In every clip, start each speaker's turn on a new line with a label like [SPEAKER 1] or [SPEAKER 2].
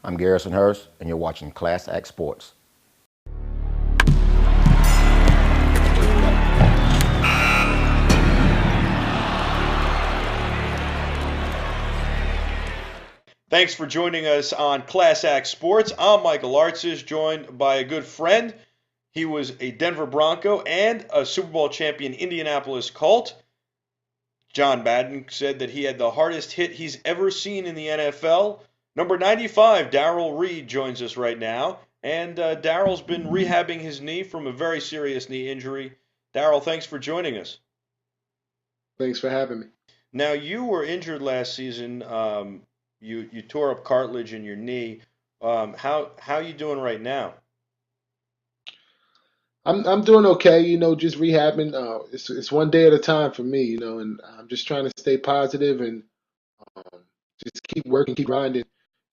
[SPEAKER 1] I'm Garrison Hurst, and you're watching Class Act Sports.
[SPEAKER 2] Thanks for joining us on Class Act Sports. I'm Michael Artsis, joined by a good friend. He was a Denver Bronco and a Super Bowl champion Indianapolis Colt. John Madden said that he had the hardest hit he's ever seen in the NFL. Number 95, Darrell Reid, joins us right now. And Darrell's been rehabbing his knee from a very serious knee injury. Darrell, thanks for joining us.
[SPEAKER 3] Thanks for having me.
[SPEAKER 2] Now, you were injured last season. You tore up cartilage in your knee. How you doing right now?
[SPEAKER 3] I'm doing okay, just rehabbing. It's one day at a time for me, and I'm just trying to stay positive and um, just keep working, keep grinding,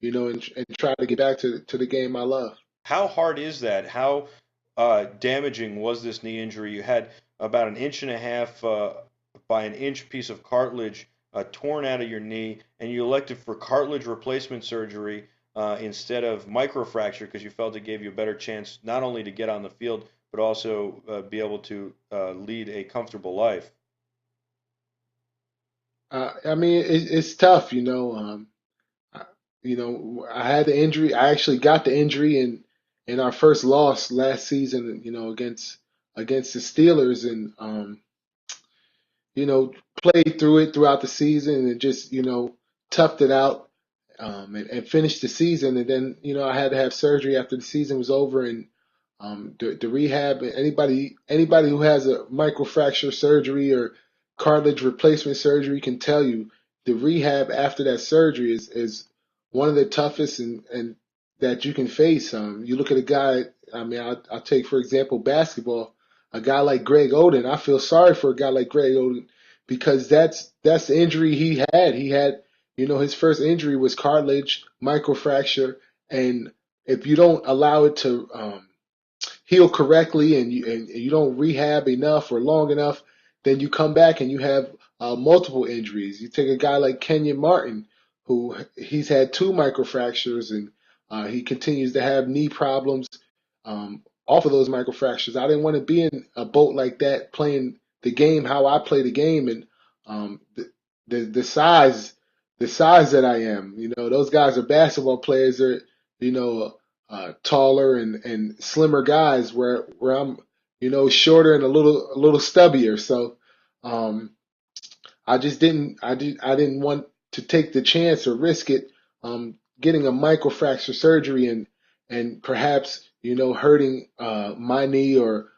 [SPEAKER 3] and try to get back to the game I love.
[SPEAKER 2] How hard is that? How damaging was this knee injury? You had about an inch and a half by an inch piece of cartilage torn out of your knee, and you elected for cartilage replacement surgery instead of microfracture because you felt it gave you a better chance not only to get on the field but also be able to lead a comfortable life.
[SPEAKER 3] I mean, it's tough, I, I had the injury. I actually got the injury in our first loss last season, against the Steelers, and you know, played through it throughout the season and just, toughed it out, and finished the season. And then, I had to have surgery after the season was over. And the rehab, anybody who has a microfracture surgery or cartilage replacement surgery can tell you the rehab after that surgery is one of the toughest and that you can face. You look at a guy, I mean, I'll take, for example, basketball. A guy like Greg Oden, I feel sorry for a guy like Greg Oden because that's the injury he had. He had, his first injury was cartilage microfracture, and if you don't allow it to heal correctly and you don't rehab enough or long enough, then you come back and you have multiple injuries. You take a guy like Kenyon Martin, who he's had two microfractures, and he continues to have knee problems off of those microfractures. I didn't want to be in a boat like that, playing the game how I play the game, and the size that I am. Those guys are basketball players. They're taller and slimmer guys, where I'm shorter and a little stubbier. So um, I didn't want to take the chance or risk it, getting a microfracture surgery and perhaps hurting my knee, or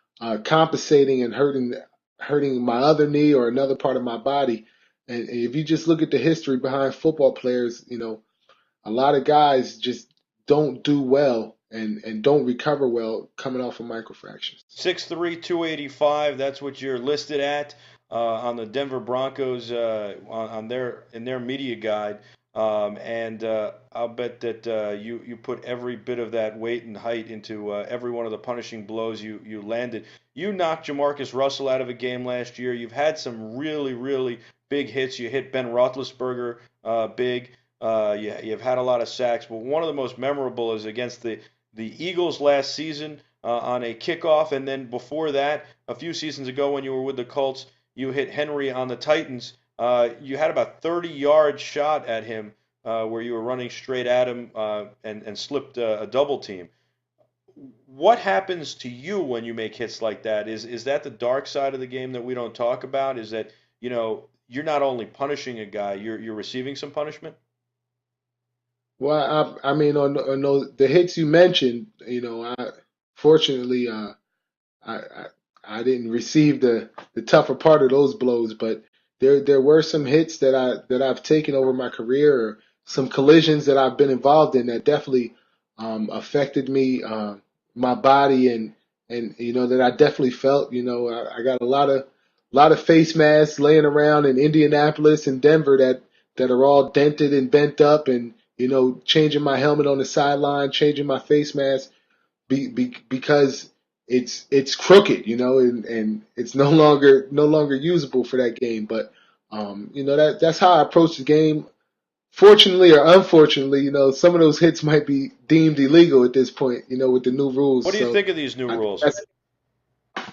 [SPEAKER 3] compensating and hurting my other knee or another part of my body. And if you just look at the history behind football players, a lot of guys just don't do well and don't recover well coming off of microfractures.
[SPEAKER 2] 6'3", 285. That's what you're listed at on the Denver Broncos on their in their media guide. And I'll bet that you put every bit of that weight and height into every one of the punishing blows you landed. You knocked Jamarcus Russell out of a game last year. You've had some really big hits. You hit Ben Roethlisberger big. You've had a lot of sacks, but one of the most memorable is against the Eagles last season on a kickoff, and then before that, a few seasons ago when you were with the Colts, you hit Henry on the Titans. You had about 30-yard shot at him where you were running straight at him and slipped a double team. What happens to you when you make hits like that? Is that the dark side of the game that we don't talk about? Is that you're not only punishing a guy, you're receiving some punishment?
[SPEAKER 3] Well, I mean, on the hits you mentioned, I fortunately, I I didn't receive the tougher part of those blows, but there were some hits that I've taken over my career, or some collisions that I've been involved in that definitely affected me, my body, and that I definitely felt. I got a lot of face masks laying around in Indianapolis and Denver that are all dented and bent up, and changing my helmet on the sideline, changing my face mask because it's crooked, and it's no longer usable for that game. But that's how I approach the game fortunately or unfortunately, some of those hits might be deemed illegal at this point, with the new rules.
[SPEAKER 2] What do you
[SPEAKER 3] So
[SPEAKER 2] think of these new
[SPEAKER 3] I think
[SPEAKER 2] rules?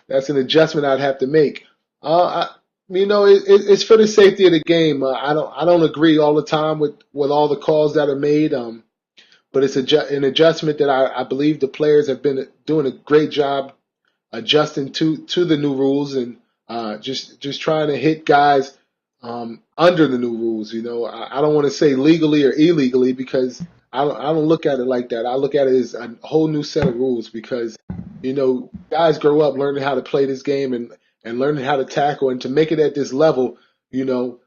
[SPEAKER 3] that's an adjustment I'd have to make. It's for the safety of the game. I don't agree all the time with all the calls that are made. But it's an adjustment that I believe the players have been doing a great job adjusting to the new rules, and just trying to hit guys under the new rules. I don't want to say legally or illegally, because I don't look at it like that. I look at it as a whole new set of rules, because guys grow up learning how to play this game, and learning how to tackle, and to make it at this level. You know,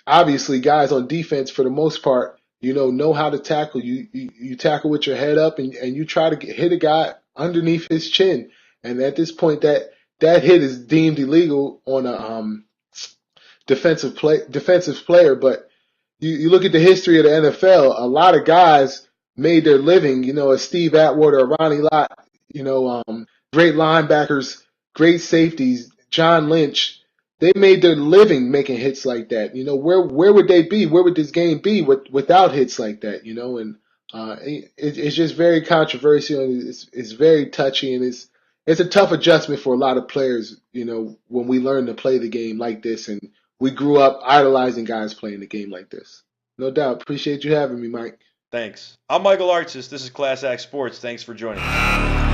[SPEAKER 3] Obviously guys on defense for the most part, know how to tackle. You tackle with your head up, and you try to hit a guy underneath his chin. And at this point, that hit is deemed illegal on a defensive player. But you look at the history of the NFL, a lot of guys made their living, a Steve Atwater, a Ronnie Lott, great linebackers, great safeties, John Lynch. They made their living making hits like that. Where would they be? Where would this game be without hits like that? And it's just very controversial, and it's very touchy, and it's a tough adjustment for a lot of players. When we learn to play the game like this, and we grew up idolizing guys playing the game like this. No doubt. Appreciate you having me, Mike.
[SPEAKER 2] Thanks. I'm Michael Artsis. This is Class Act Sports. Thanks for joining me.